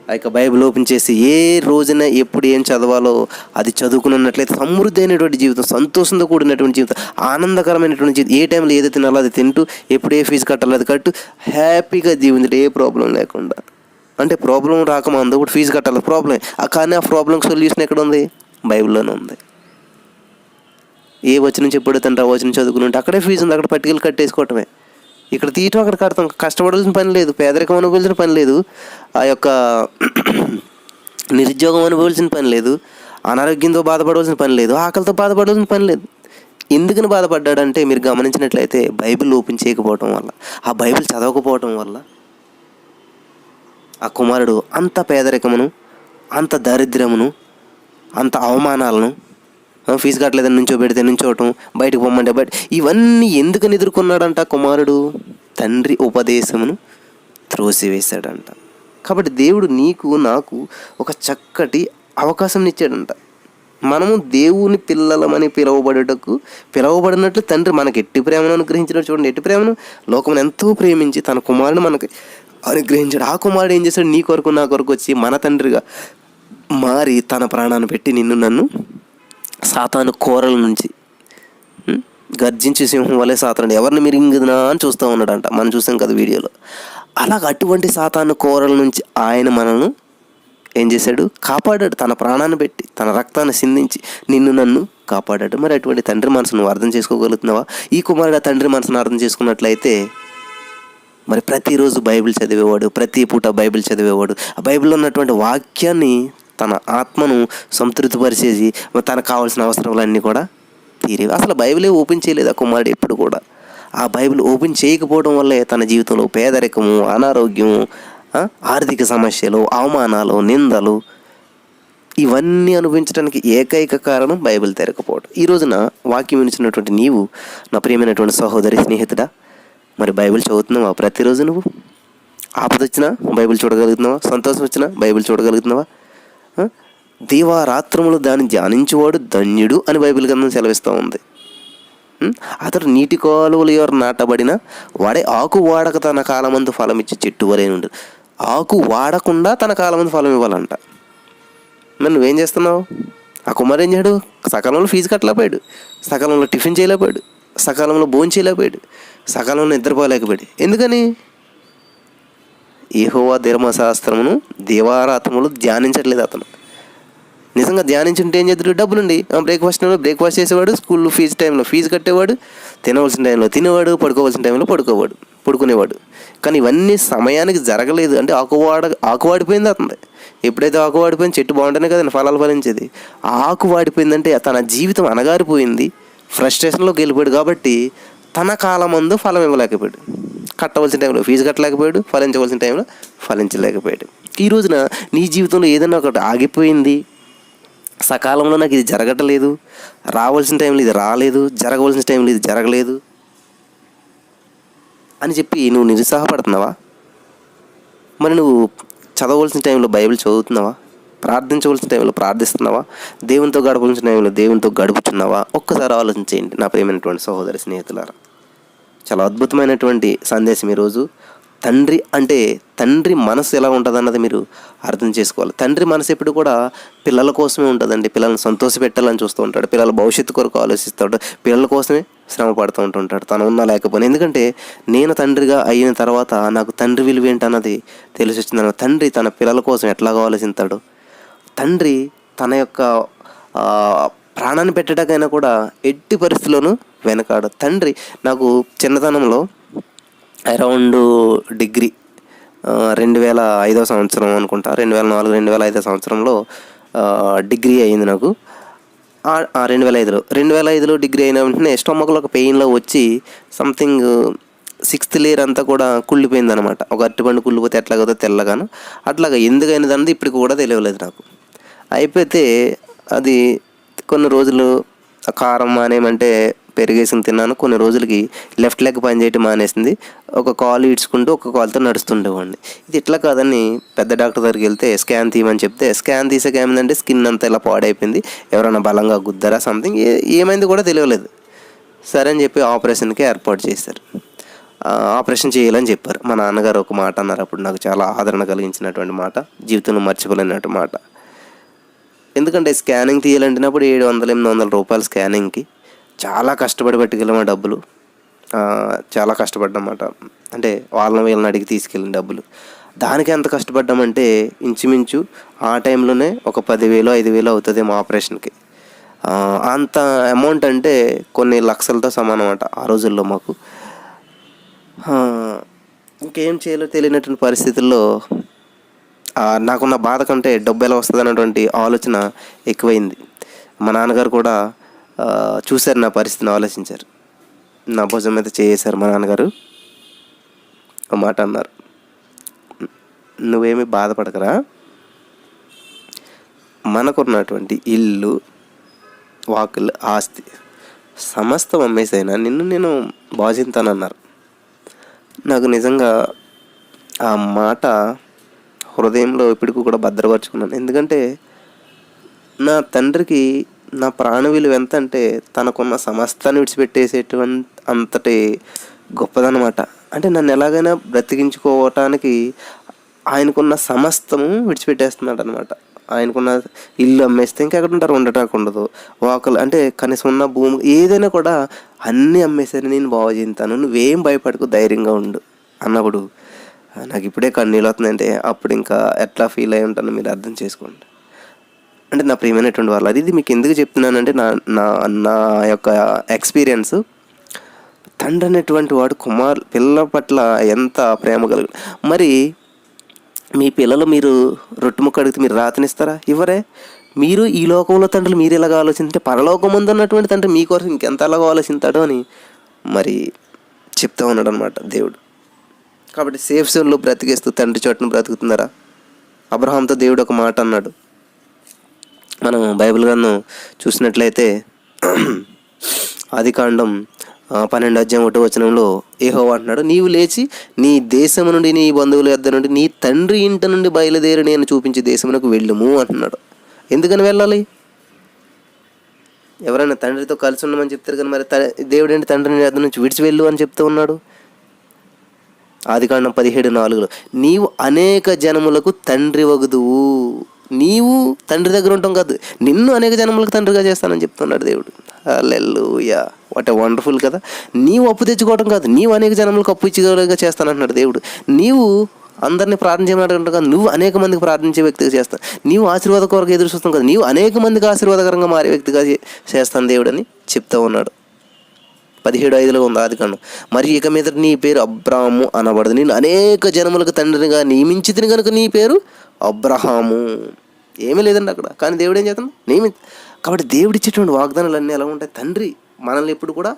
ఆ యొక్క బైబిల్ ఓపెన్ చేసి ఏ రోజున ఎప్పుడు ఏం చదవాలో అది చదువుకున్నట్లయితే సమృద్ధి అయినటువంటి జీవితం, సంతోషంతో కూడినటువంటి జీవితం, ఆనందకరమైనటువంటి జీవితం, ఏ టైంలో ఏది తినాలో అది తింటూ, ఎప్పుడు ఏ ఫీజు కట్టాలో అది కట్టు, హ్యాపీగా జీవించడం, ఏ ప్రాబ్లం లేకుండా. అంటే ప్రాబ్లం రాకముందు ఇప్పుడు ఫీజు కట్టాలి ప్రాబ్లం, కానీ ఆ ప్రాబ్లంకి సొల్యూషన్ ఎక్కడ ఉంది? బైబిల్లోనే ఉంది. ఏ వచనం చెప్పాడో తండ్రి ఆ వచనం చదువుకుని ఉంటే అక్కడే ఫీజు ఉంది, అక్కడ పట్టుకెళ్ళి కట్టేసుకోవటమే. ఇక్కడ తీయటం అక్కడ కడతాం, కష్టపడాల్సిన పని లేదు, పేదరికం అనుభవించిన పని లేదు, ఆ యొక్క నిరుద్యోగం అనుభవించిన పని లేదు, అనారోగ్యంతో బాధపడవలసిన పని లేదు, ఆకలితో బాధపడవలసిన పని లేదు. ఎందుకని బాధపడ్డాడంటే మీరు గమనించినట్లయితే బైబిల్ ఓపెన్ చేయకపోవటం వల్ల, ఆ బైబిల్ చదవకపోవటం వల్ల ఆ కుమారుడు అంత పేదరికమును, అంత దరిద్రమును, అంత అవమానాలను, ఫీజు కట్టలేదని నుంచోబెడితే నుంచోవటం, బయటకు పొమ్మంటే బయట, ఇవన్నీ ఎందుకని ఎదుర్కొన్నాడంట కుమారుడు? తండ్రి ఉపదేశమును త్రోసివేశాడంట. కాబట్టి దేవుడు నీకు నాకు ఒక చక్కటి అవకాశం ఇచ్చాడంట. మనము దేవుని పిల్లలమని పిలవబడినట్లు తండ్రి మనకి ఎట్టి ప్రేమను అనుగ్రహించినాడు. చూడండి, ఎట్టి ప్రేమను, లోకమును ఎంతో ప్రేమించి తన కుమారుని మనకి అనుగ్రహించాడు. ఆ కుమారుడు ఏం చేశాడు? నీ కొరకు నా కొరకు వచ్చి మన తండ్రిగా మారి తన ప్రాణాన్ని పెట్టి నిన్ను నన్ను సాతాను కోరల నుంచి, గర్జించి సింహం వలె సాతాను ఎవరిని మిరింగినా అని చూస్తూ ఉన్నాడంట. మనం చూసాం కదా వీడియోలో. అలాగ అటువంటి సాతాను కోరల నుంచి ఆయన మనల్ని ఏం చేశాడు? కాపాడాడు. తన ప్రాణాన్ని పెట్టి, తన రక్తాన్ని సిందించి నిన్ను నన్ను కాపాడాడు. మరి అటువంటి తండ్రి మనసును నువ్వు అర్థం చేసుకోగలుగుతున్నావా? ఈ కుమారుడు ఆ తండ్రి మనసును అర్థం చేసుకున్నట్లయితే మరి ప్రతిరోజు బైబిల్ చదివేవాడు, ప్రతి పూట బైబిల్ చదివేవాడు, ఆ బైబిల్లో ఉన్నటువంటి వాక్యాన్ని తన ఆత్మను సంతృప్తిపరిచేసి తనకు కావాల్సిన అవసరాలన్నీ కూడా తీరేవి. అసలు బైబిలే ఓపెన్ చేయలేదు ఆ కుమారుడు ఎప్పుడు కూడా. ఆ బైబిల్ ఓపెన్ చేయకపోవడం వల్లే తన జీవితంలో పేదరికము, అనారోగ్యము, ఆర్థిక సమస్యలు, అవమానాలు, నిందలు ఇవన్నీ అనుభవించడానికి ఏకైక కారణం బైబిల్ తెరకపోవడం. ఈ రోజున వాక్యం వినిచినటువంటి నీవు నా ప్రియమైనటువంటి సహోదరి, స్నేహితుడా, మరి బైబిల్ చదువుతున్నావా? ప్రతిరోజు నువ్వు ఆపద వచ్చినా బైబిల్ చూడగలుగుతున్నావా? సంతోషం వచ్చినా బైబిల్ చూడగలుగుతున్నావా? దీవారాత్రములు దాన్ని ధ్యానించేవాడు ధన్యుడు అని బైబిల్ గ్రంథం సెలవిస్తూ ఉంది. అతడు నీటి కాలువలు ఎవరు నాటబడిన వాడే ఆకు వాడక తన కాలమందు ఫలం ఇచ్చే చెట్టు వలె నుండి. ఆకు వాడకుండా తన కాలమందు ఫలం ఇవ్వాలంట. మరి నువ్వేం చేస్తున్నావు? ఆ కుమారు ఏం చేయడు? సకాలంలో ఫీజు కట్టలేకపోయాడు, సకాలంలో టిఫిన్ చేయలేకపోయాడు, సకాలంలో భోజనం చేయలేకపోయాడు, సకాలంలో నిద్రపోలేకపోయాడు. ఎందుకని? యెహోవా ధర్మశాస్త్రమును దీవారాత్రములు ధ్యానించట్లేదు అతను. నిజంగా ధ్యానించుంటే ఏం చేద్దాడు? డబ్బులుండి బ్రేక్ఫాస్ట్ చేసేవాడు, స్కూల్లో ఫీజు టైంలో ఫీజు కట్టేవాడు, తినవలసిన టైంలో తినేవాడు, పడుకోవాల్సిన టైంలో పడుకునేవాడు. కానీ ఇవన్నీ సమయానికి జరగలేదు. అంటే ఆకువాడిపోయింది అతను. ఎప్పుడైతే ఆకువాడిపోయింది, చెట్టు బాగుంటేనే కదా ఫలాలు ఫలించేది. ఆకు వాడిపోయిందంటే తన జీవితం అనగారిపోయింది, ఫ్రస్ట్రేషన్లోకి వెళ్ళిపోయాడు. కాబట్టి తన కాలమందు ఫలం ఇవ్వలేకపోయాడు. కట్టవలసిన టైంలో ఫీజు కట్టలేకపోయాడు, ఫలించవలసిన టైంలో ఫలించలేకపోయాడు. ఈ రోజున నీ జీవితంలో ఏదైనా ఒకటి ఆగిపోయింది, సకాలంలో నాకు ఇది జరగట్లేదు, రావాల్సిన టైంలో ఇది రాలేదు, జరగవలసిన టైంలో ఇది జరగలేదు అని చెప్పి నువ్వు నిరుత్సాహపడుతున్నావా? మరి నువ్వు చదవవలసిన టైంలో బైబిల్ చదువుతున్నావా? ప్రార్థించవలసిన టైంలో ప్రార్థిస్తున్నావా? దేవునితో గడపవలసిన టైంలో దేవునితో గడుపుతున్నావా? ఒక్కసారి ఆలోచించేయండి నా ప్రియమైనటువంటి సహోదరి స్నేహితులారా. చాలా అద్భుతమైనటువంటి సందేశం ఈరోజు. తండ్రి అంటే తండ్రి మనసు ఎలా ఉంటుంది అన్నది మీరు అర్థం చేసుకోవాలి. తండ్రి మనసు ఎప్పుడు కూడా పిల్లల కోసమే ఉంటుందండి. పిల్లల్ని సంతోషపెట్టాలని చూస్తూ ఉంటాడు, పిల్లల భవిష్యత్తు కొరకు ఆలోచిస్తాడు, పిల్లల కోసమే శ్రమ పడుతూ ఉంటుంటాడు తను ఉన్నా లేకపోయినా. ఎందుకంటే నేను తండ్రిగా అయిన తర్వాత నాకు తండ్రి విలువ ఏంటన్నది తెలిసి వచ్చింది. తండ్రి తన పిల్లల కోసం ఎట్లాగో ఆలోచిస్తాడు. తండ్రి తన యొక్క ప్రాణాన్ని పెట్టడానికైనా కూడా ఎట్టి పరిస్థితుల్లోనూ వెనకాడు. తండ్రి నాకు చిన్నతనంలో అరౌండ్ డిగ్రీ 2005 సంవత్సరం అనుకుంటా, 2004 2005 సంవత్సరంలో డిగ్రీ అయింది నాకు. 2005లో డిగ్రీ అయిన వెంటనే స్టొమక్లో ఒక పెయిన్లో వచ్చి సంథింగ్ 6th లేయర్ అంతా కూడా కుళ్ళిపోయింది అనమాట. ఒక అరటిపండు కుళ్ళిపోతే ఎట్లాగో తెల్లగాను అట్లాగా ఎందుకైనది అన్నది ఇప్పటికి కూడా తెలియలేదు నాకు. అయిపోతే అది కొన్ని రోజులు కారం మానేమంటే పెరిగేసుకుని తిన్నాను. కొన్ని రోజులకి లెఫ్ట్ లెగ్ పని చేయటం మానేసింది. ఒక కాలు ఈడ్చుకుంటూ ఒక కాలుతో నడుస్తుండేవాడిని. ఇది ఇట్లా కాదని పెద్ద డాక్టర్ దగ్గరికి వెళ్తే స్కాన్ తీయమని చెప్తే స్కాన్ తీసాక ఏమైందంటే స్కిన్ అంతా ఇలా పాడైపోయింది, ఎవరైనా బలంగా గుద్దారా సంథింగ్ ఏమైంది కూడా తెలియలేదు. సరే అని చెప్పి ఆపరేషన్కి ఏర్పాటు చేశారు. ఆపరేషన్ చేయాలని చెప్పారు. మా నాన్నగారు ఒక మాట అన్నారు, అప్పుడు నాకు చాలా ఆదరణ కలిగించినటువంటి మాట, జీవితంలో మర్చిపోలేనటువంటి మాట. ఎందుకంటే స్కానింగ్ తీయాలంటున్నప్పుడు 700-800 రూపాయలు స్కానింగ్కి. చాలా కష్టపడి పెట్టుకెళ్ళాము ఆ డబ్బులు, చాలా కష్టపడ్డామాట. అంటే వాళ్ళని వీళ్ళని అడిగి తీసుకెళ్ళిన డబ్బులు. దానికి ఎంత కష్టపడ్డామంటే ఇంచుమించు ఆ టైంలోనే ఒక 10,000-5,000 అవుతుంది మా ఆపరేషన్కి. అంత అమౌంట్ అంటే కొన్ని లక్షలతో సమానం అన్నమాట ఆ రోజుల్లో మాకు. ఇంకేం చేయాలో తెలియనటువంటి పరిస్థితుల్లో నాకున్న బాధ కంటే డబ్బు ఎలా వస్తుంది అన్నటువంటి ఆలోచన ఎక్కువైంది. మా నాన్నగారు కూడా చూశారు నా పరిస్థితిని, ఆలోచించారు. నా భుజం మీద చేశారు మా నాన్నగారు. ఒక మాట అన్నారు, నువ్వేమీ బాధపడకరా, మనకున్నటువంటి ఇల్లు, వాకిల్, ఆస్తి సమస్తం అమ్మేసైనా నిన్ను నేను బాధింతానన్నారు. నాకు నిజంగా ఆ మాట హృదయంలో ఇప్పటికీ కూడా భద్రపరుచుకున్నాను. ఎందుకంటే నా తండ్రికి నా ప్రాణ విలువ ఎంత అంటే తనకున్న సమస్తాన్ని విడిచిపెట్టేసేటువంటి అంతటి గొప్పదనమాట. అంటే నన్ను ఎలాగైనా బ్రతికించుకోవటానికి ఆయనకున్న సమస్తము విడిచిపెట్టేస్తున్నాడు అనమాట. ఆయనకున్న ఇల్లు అమ్మేస్తే ఇంకెక్కడ ఉంటారు, ఉండటానికి ఉండదు. వాకలు అంటే కనీసం ఉన్న భూమి ఏదైనా కూడా అన్నీ అమ్మేసరి నేను బాగు చేస్తాను, నువ్వేం భయపడకు, ధైర్యంగా ఉండు అన్నప్పుడు నాకు ఇప్పుడే కన్నీళ్ళు అవుతుందంటే అప్పుడు ఇంకా ఎట్లా ఫీల్ అయి ఉంటానో మీరు అర్థం చేసుకోండి. అంటే నా ప్రియమైనటువంటి వాళ్ళు, అది మీకు ఎందుకు చెప్తున్నానంటే నా నా యొక్క ఎక్స్పీరియన్స్. తండ్రి అనేటువంటి వాడు పిల్లల పట్ల ఎంత ప్రేమ కలిగి. మరి మీ పిల్లలు మీరు రొట్టె ముక్క అడిగితే మీరు రాతనిస్తారా? ఇవ్వరే. మీరు ఈ లోకంలో తండ్రులు మీరు ఎలాగ ఆలోచింటే పరలోకం ముందు ఉన్నటువంటి తండ్రి మీకోసం ఇంకెంత అలాగో ఆలోచిస్తాడో అని మరి చెప్తా ఉన్నాడు అనమాట దేవుడు. కాబట్టి సేఫ్ జోన్లో బ్రతికేస్తూ తండ్రి చోటును బ్రతుకుతున్నారా? అబ్రహాంతో దేవుడు ఒక మాట అన్నాడు. మనం బైబిల్ గ్రంథం చూసినట్లయితే ఆదికాండం 12:1 యెహోవా అంటున్నాడు, నీవు లేచి నీ దేశము నుండి, నీ బంధువుల యొద్ద నుండి, నీ తండ్రి ఇంటి నుండి బయలుదేరి నేను చూపించే దేశమునకు వెళ్ళుము అంటున్నాడు. ఎందుకని వెళ్ళాలి? ఎవరైనా తండ్రితో కలిసి ఉండమని చెప్తారు కానీ మరి దేవుడు ఏంటి తండ్రిని యొద్ద నుంచి విడిచి వెళ్ళు అని చెప్తూ ఉన్నాడు. ఆదికాండం 17:4 నీవు అనేక జనములకు తండ్రి వగుదువు. నీవు తండ్రి దగ్గర ఉంటాం కాదు, నిన్ను అనేక జనములకు తండ్రిగా చేస్తానని చెప్తున్నాడు దేవుడు. హల్లెలూయా, వాట్ ఏ వండర్ఫుల్ కదా. నీవు అప్పు తెచ్చుకోవడం కాదు, నీవు అనేక జనములకు అప్పు ఇచ్చేగా చేస్తానంటున్నాడు దేవుడు. నీవు అందరినీ ప్రార్థన చేయమంటాడు కాదు, నువ్వు అనేక మందికి ప్రార్థించే వ్యక్తిగా చేస్తాను. నీవు ఆశీర్వాద కొరకు ఎదురు చూస్తాం కదా, నీవు అనేక మందికి ఆశీర్వాదకరంగా మారే వ్యక్తిగా చేస్తాను దేవుడు అని చెప్తూ ఉన్నాడు. 17:5 ఉంది ఆదికాండం. మరి ఇక మీద నీ పేరు అబ్రాహాము అనబడదు, నేను అనేక జనములకు తండ్రిగా నియమించితిని కనుక నీ పేరు అబ్రహాము. ఏమీ లేదండి అక్కడ, కానీ దేవుడు ఏం చేస్తాను కాబట్టి దేవుడు ఇచ్చేటువంటి వాగ్దానాలు అన్నీ ఎలా ఉంటాయి? తండ్రి మనల్ని ఎప్పుడు కూడా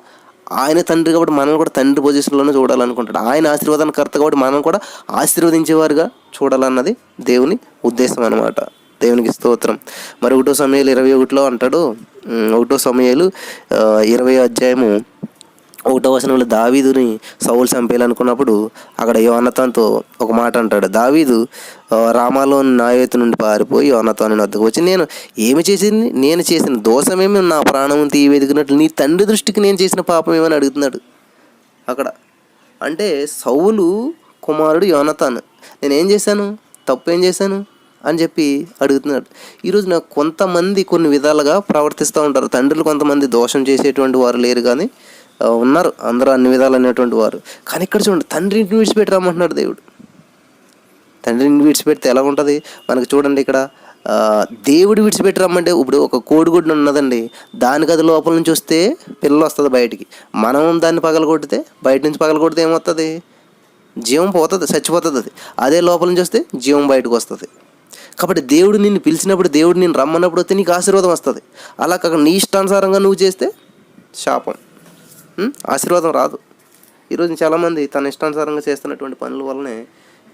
ఆయన తండ్రి కాబట్టి మనల్ని కూడా తండ్రి పొజిషన్లోనే చూడాలనుకుంటాడు. ఆయన ఆశీర్వాదాన్ని కర్త కాబట్టి మనం కూడా ఆశీర్వదించేవారుగా చూడాలన్నది దేవుని ఉద్దేశం అన్నమాట. దేవునికి స్తోత్రం. మరి 1 సమూయేలు 21 అంటాడు. 1 సమూయేలు 20 అధ్యాయము 1 వచనంలో దావీదుని సౌలు చంపేయాలనుకున్నప్పుడు అక్కడ యోనతాన్తో ఒక మాట అంటాడు. దావీదు రామాలో నాయోతు నుండి పారిపోయి యోనతాను వద్దకు వచ్చి, నేను చేసిన దోషమేమి, నా ప్రాణం తీయవెదిగినట్లు నీ తండ్రి దృష్టికి నేను చేసిన పాపం ఏమని అడుగుతున్నాడు అక్కడ. అంటే సౌలు కుమారుడు యోనతాను, నేనేం చేశాను, తప్పు ఏం చేశాను అని చెప్పి అడుగుతున్నాడు. ఈరోజు నాకు కొంతమంది కొన్ని విధాలుగా ప్రవర్తిస్తూ ఉంటారు. తండ్రులు కొంతమంది దోషం చేసేటువంటి వారు లేరు, కానీ ఉన్నారు అందరూ అన్ని విధాలు అనేటువంటి వారు. కానీ ఇక్కడ చూడండి, తండ్రి ఇంటిని విడిచిపెట్టి రమ్మంటున్నాడు దేవుడు. తండ్రిని విడిచిపెడితే ఎలా ఉంటుంది మనకు? చూడండి ఇక్కడ దేవుడు విడిచిపెట్టి రమ్మంటే, ఇప్పుడు ఒక కోడిగుడ్డు ఉన్నదండి, దానికి అది లోపల నుంచి వస్తే పిల్లలు వస్తుంది బయటికి. మనం దాన్ని పగలగొడితే, బయట నుంచి పగలగొడితే ఏమవుతుంది? జీవం పోతుంది, చచ్చిపోతుంది. అదే లోపల నుంచి వస్తే జీవం బయటకు వస్తుంది. కాబట్టి దేవుడు నిన్ను పిలిచినప్పుడు, దేవుడు నిన్ను రమ్మన్నప్పుడు వస్తే నీకు ఆశీర్వాదం వస్తుంది. అలా కాక నీ ఇష్టానుసారంగా నువ్వు చేస్తే శాపం, ఆశీర్వాదం రాదు. ఈరోజు చాలామంది తన ఇష్టానుసారంగా చేస్తున్నటువంటి పనుల వల్లనే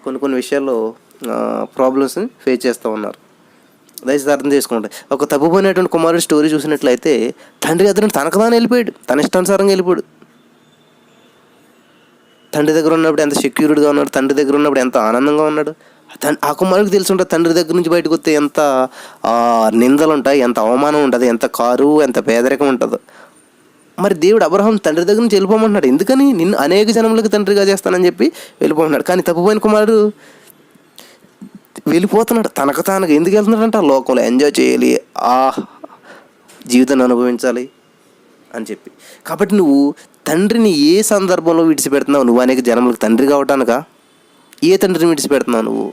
కొన్ని విషయాల్లో ప్రాబ్లమ్స్ ఫేస్ చేస్తూ ఉన్నారు. దయచేసి అర్థం చేసుకోండి. ఒక తప్పిపోయినటువంటి కుమారుడి స్టోరీ చూసినట్లయితే, తండ్రి అతను తనకదాని వెళ్ళిపోయాడు, తన ఇష్టానుసారంగా వెళ్ళిపోయాడు. తండ్రి దగ్గర ఉన్నప్పుడు ఎంత సెక్యూర్డ్గా ఉన్నాడు, తండ్రి దగ్గర ఉన్నప్పుడు ఎంత ఆనందంగా ఉన్నాడు. ఆ కుమారుడికి తెలిసి ఉంటుంది తండ్రి దగ్గర నుంచి బయటకు వస్తే ఎంత నిందలు ఉంటాయి, ఎంత అవమానం ఉంటుంది, ఎంత కారు, ఎంత పేదరికం ఉంటుందో. మరి దేవుడు అబ్రహాం తండ్రి దగ్గర నుంచి వెళ్ళిపోమంటున్నాడు. ఎందుకని? నిన్ను అనేక జనములకు తండ్రిగా చేస్తానని చెప్పి వెళ్ళిపోతున్నాడు. కానీ తప్పిపోయిన కుమారుడు వెళ్ళిపోతున్నాడు తనకు ఎందుకు వెళ్తున్నాడంటే, ఆ లోకంలో ఎంజాయ్ చేయాలి, ఆ జీవితాన్ని అనుభవించాలి అని చెప్పి. కాబట్టి నువ్వు తండ్రిని ఏ సందర్భంలో విడిచిపెడుతున్నావు? నువ్వు అనేక జనములకు తండ్రి కావటానుగా ఏ తండ్రిని విడిచిపెడుతున్నావు నువ్వు?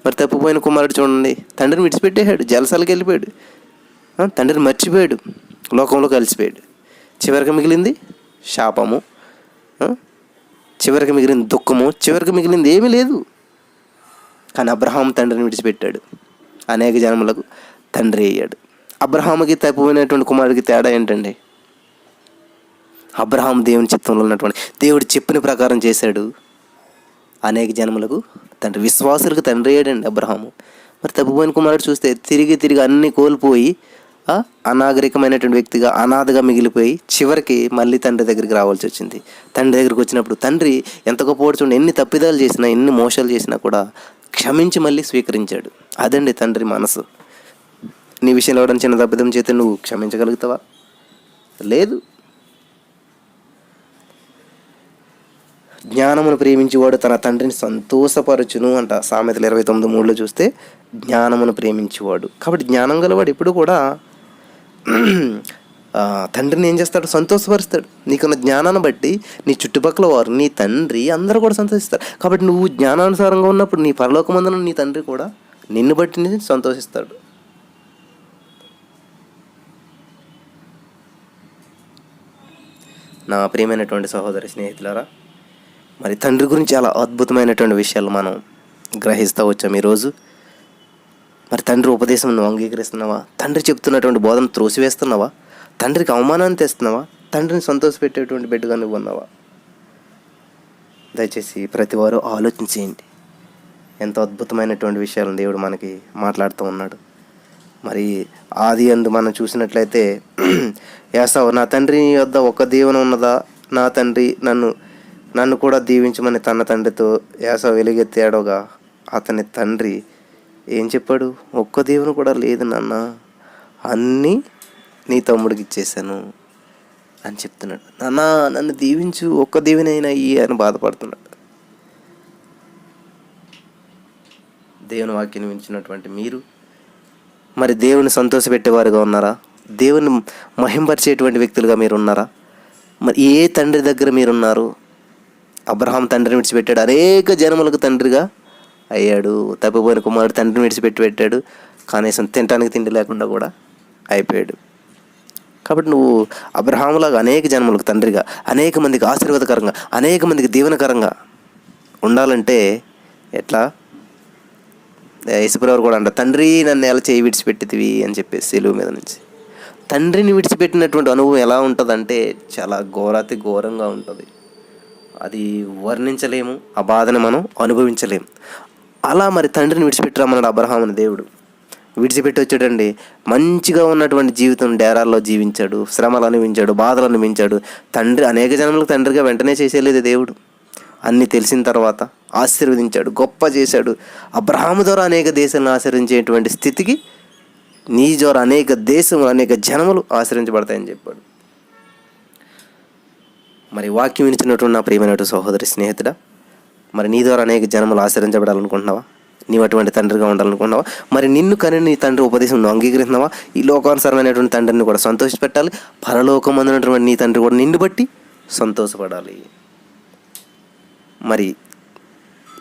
మరి తప్పిపోయిన కుమారుడు చూడండి, తండ్రిని విడిచిపెట్టేశాడు, జలసాలకు వెళ్ళిపోయాడు, తండ్రిని మర్చిపోయాడు, లోకంలో కలిసిపోయాడు. చివరికి మిగిలింది శాపము, చివరికి మిగిలింది దుఃఖము, చివరికి మిగిలింది ఏమీ లేదు. కానీ అబ్రహాం తండ్రిని విడిచిపెట్టాడు, అనేక జనములకు తండ్రి అయ్యాడు. అబ్రహాముకి తప్పిపోయినటువంటి కుమారుడికి తేడా ఏంటండి? అబ్రహాం దేవుని చిత్తంలో ఉన్నటువంటి, దేవుడు చెప్పిన ప్రకారం చేశాడు, అనేక జనములకు తండ్రి, విశ్వాసులకు తండ్రి అయ్యాడండి అబ్రహాము. మరి తప్పిపోయిన కుమారుడు చూస్తే తిరిగి అన్నీ కోల్పోయి అనాగరికమైనటువంటి వ్యక్తిగా, అనాథగా మిగిలిపోయి చివరికి మళ్ళీ తండ్రి దగ్గరికి రావాల్సి వచ్చింది. తండ్రి దగ్గరికి వచ్చినప్పుడు తండ్రి ఎంత గొప్పవాడు చూడండి, ఎన్ని తప్పిదాలు చేసినా, ఎన్ని మోసాలు చేసినా కూడా క్షమించి మళ్ళీ స్వీకరించాడు. అదండి తండ్రి మనసు. నీ విషయంలో ఎవరైనా చిన్న తప్పిదం చేస్తే నువ్వు క్షమించగలుగుతావా? లేదు. జ్ఞానమును ప్రేమించేవాడు తన తండ్రిని సంతోషపరచును అంట. సామెతలు 29:3 చూస్తే జ్ఞానమును ప్రేమించేవాడు. కాబట్టి జ్ఞానం గలవాడు ఎప్పుడు కూడా తండ్రిని ఏం చేస్తాడు? సంతోషపరుస్తాడు. నీకున్న జ్ఞానాన్ని బట్టి నీ చుట్టుపక్కల వారు, నీ తండ్రి అందరూ కూడా సంతోషిస్తారు. కాబట్టి నువ్వు జ్ఞానానుసారంగా ఉన్నప్పుడు నీ పరలోకమందున నీ తండ్రి కూడా నిన్ను బట్టి సంతోషిస్తాడు. నా ప్రియమైనటువంటి సహోదరి స్నేహితులారా, మరి తండ్రి గురించి చాలా అద్భుతమైనటువంటి విషయాలు మనం గ్రహిస్తూ వచ్చాము ఈరోజు. మరి తండ్రి ఉపదేశం నువ్వు అంగీకరిస్తున్నావా? తండ్రి చెప్తున్నటువంటి బోధన త్రోసివేస్తున్నావా? తండ్రికి అవమానాన్ని తెస్తున్నావా? తండ్రిని సంతోషపెట్టేటువంటి బిడ్డగా నువ్వు ఉన్నావా? దయచేసి ప్రతి వారు ఆలోచించేయండి. ఎంతో అద్భుతమైనటువంటి విషయాలను దేవుడు మనకి మాట్లాడుతూ ఉన్నాడు. మరి ఆది అందు మనం చూసినట్లయితే, ఏసావు, నా తండ్రి వద్ద ఒక దీవెన ఉన్నదా? నా తండ్రి నన్ను కూడా దీవించమని తన తండ్రితో ఏసావు వెలుగెత్తాడుగా, అతని తండ్రి ఏం చెప్పాడు? ఒక్క దీవెన కూడా లేదు నాన్న, అన్నీ నీ తమ్ముడికి ఇచ్చేసాను అని చెప్తున్నాడు. నాన్న నన్ను దీవించు, ఒక్క దీవెనైనా అయ్యి అని బాధపడుతున్నాడు. దేవుని వాక్యాన్ని వింటున్నటువంటి మీరు మరి దేవుని సంతోషపెట్టేవారుగా ఉన్నారా? దేవుని మహింపరిచేటువంటి వ్యక్తులుగా మీరు ఉన్నారా? మరి ఏ తండ్రి దగ్గర మీరున్నారు? అబ్రహాం తండ్రిని విడిచిపెట్టాడు, అనేక జనములకు తండ్రిగా అయ్యాడు. తప్పిపోయిన కుమారుడు తండ్రిని విడిచిపెట్టాడు, కనీసం తినడానికి తిండి లేకుండా కూడా అయిపోయాడు. కాబట్టి నువ్వు అబ్రహాములాగా అనేక జనములకు తండ్రిగా, అనేక మందికి ఆశీర్వాదకరంగా, అనేక మందికి దీవెనకరంగా ఉండాలంటే ఎట్లా? యేసుప్రభువు కూడా అంట, తండ్రి నన్ను ఎలా చేయి విడిచిపెట్టితివి అని చెప్పేసి సిలువ మీద నుంచి. తండ్రిని విడిచిపెట్టినటువంటి అనుభవం ఎలా ఉంటుందంటే చాలా ఘోరాతి ఘోరంగా ఉంటుంది. అది వర్ణించలేము, ఆ బాధను మనం అనుభవించలేము. అలా మరి తండ్రిని విడిచిపెట్టి రమ్మన్నాడు అబ్రహాముని దేవుడు. విడిచిపెట్టి వచ్చాడండి. మంచిగా ఉన్నటువంటి జీవితం డేరాల్లో జీవించాడు, శ్రమలు అనుభవించాడు, బాధలు అనుభవించాడు. తండ్రి అనేక జన్మలకు తండ్రిగా వెంటనే చేసేయలేదు దేవుడు. అన్నీ తెలిసిన తర్వాత ఆశీర్వదించాడు, గొప్ప చేశాడు. అబ్రహాము ద్వారా అనేక దేశాలను ఆశీర్వించేటువంటి స్థితికి నీ ద్వారా అనేక దేశములు అనేక జనములు ఆశ్రయించబడతాయని చెప్పాడు. మరి వాక్యం వినిచినటువంటి నా ప్రియమైనటువంటి సహోదరి స్నేహితుడా, మరి నీ ద్వారా అనేక జనములు ఆశ్రయించబడాలనుకుంటున్నావా? నీవు అటువంటి తండ్రిగా ఉండాలనుకుంటున్నావా? మరి నిన్ను కని నీ తండ్రి ఉపదేశం నువ్వు అంగీకరిస్తున్నావా? ఈ లోకానుసారమైనటువంటి తండ్రిని కూడా సంతోషపెట్టాలి, పరలోకమందునటువంటి నీ తండ్రి కూడా నిన్ను బట్టి సంతోషపడాలి. మరి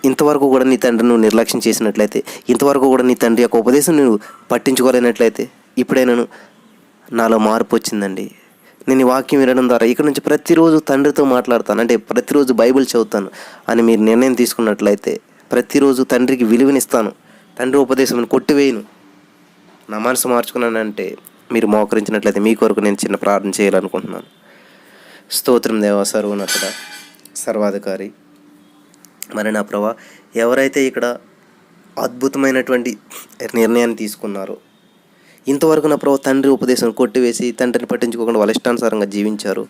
ఇంతవరకు కూడా నీ తండ్రిని నువ్వు నిర్లక్ష్యం చేసినట్లయితే, ఇంతవరకు కూడా నీ తండ్రి యొక్క ఉపదేశం నువ్వు పట్టించుకోలేనట్లయితే, ఇప్పుడే నాలో మార్పు వచ్చిందండి. నేను ఈ వాక్యం వినడం ద్వారా ఇక నుంచి ప్రతిరోజు తండ్రితో మాట్లాడతాను, అంటే ప్రతిరోజు బైబిల్ చదువుతాను అని మీరు నిర్ణయం తీసుకున్నట్లయితే, ప్రతిరోజు తండ్రికి విలువనిస్తాను, తండ్రి ఉపదేశం కొట్టివేయను, నా మనసు మార్చుకున్నానంటే మీరు మోకరించినట్లయితే మీ కొరకు నేను చిన్న ప్రార్థన చేయాలనుకుంటున్నాను. స్తోత్రం దేవా, సర్వోన్నతుడా, సర్వాధికారి. మరి నా ప్రభా, ఎవరైతే ఇక్కడ అద్భుతమైనటువంటి నిర్ణయాన్ని తీసుకున్నారో, ఇంతవరకు నా ప్రభా తండ్రి ఉపదేశం కొట్టివేసి తండ్రిని పట్టించుకోకుండా వాళ్ళ ఇష్టానుసారంగా జీవించారు,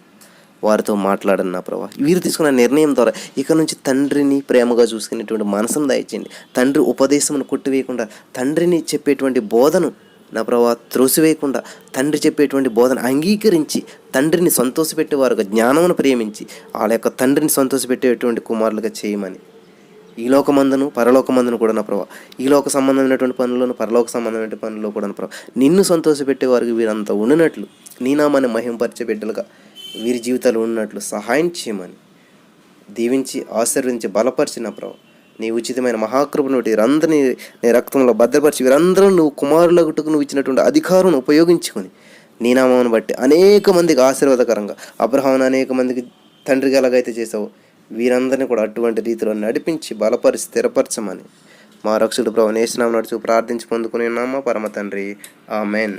వారితో మాట్లాడండి నా ప్రభా. వీరు తీసుకున్న నిర్ణయం ద్వారా ఇక నుంచి తండ్రిని ప్రేమగా చూసుకునేటువంటి మనసును దయచేయండి. తండ్రి ఉపదేశమును కొట్టివేయకుండా, తండ్రిని చెప్పేటువంటి బోధను నా ప్రభా త్రోసివేయకుండా, తండ్రి చెప్పేటువంటి బోధన అంగీకరించి తండ్రిని సంతోషపెట్టేవారుగా, జ్ఞానమును ప్రేమించి వాళ్ళ యొక్క తండ్రిని సంతోషపెట్టేటువంటి కుమారులుగా చేయమని ఈ లోకమందును పరలోకమందును కూడా నా ప్రభా, ఈ లోక సంబంధమైనటువంటి పనులను పరలోక సంబంధమైన పనుల్లో కూడా నా ప్రభా నిన్ను సంతోషపెట్టేవారికి వీరంతా ఉండినట్లు, నీ నామాన్ని మహింపరిచే బిడ్డలుగా వీరి జీవితాలు ఉన్నట్లు సహాయం చేయమని దీవించి ఆశీర్వదించి బలపరిచిన ప్రభా, నీ ఉచితమైన మహాకృపను బట్టి వీరందరినీ నీ రక్తంలో భద్రపరిచి వీరందరూ నువ్వు కుమారులకు నువ్వు ఇచ్చినటువంటి అధికారం ఉపయోగించుకొని నీ నామాన్ని బట్టి అనేక మందికి ఆశీర్వాదకరంగా, అబ్రహామును అనేక మందికి తండ్రికి ఎలాగైతే చేసావో వీరందరినీ కూడా అటువంటి రీతిలో నడిపించి బలపరిచి స్థిరపరచమని మా రక్షకుడు ప్రభువు యేసు నామమున నడుచు ప్రార్థించి పొందుకుని నామ పరమ తండ్రి, ఆమెన్.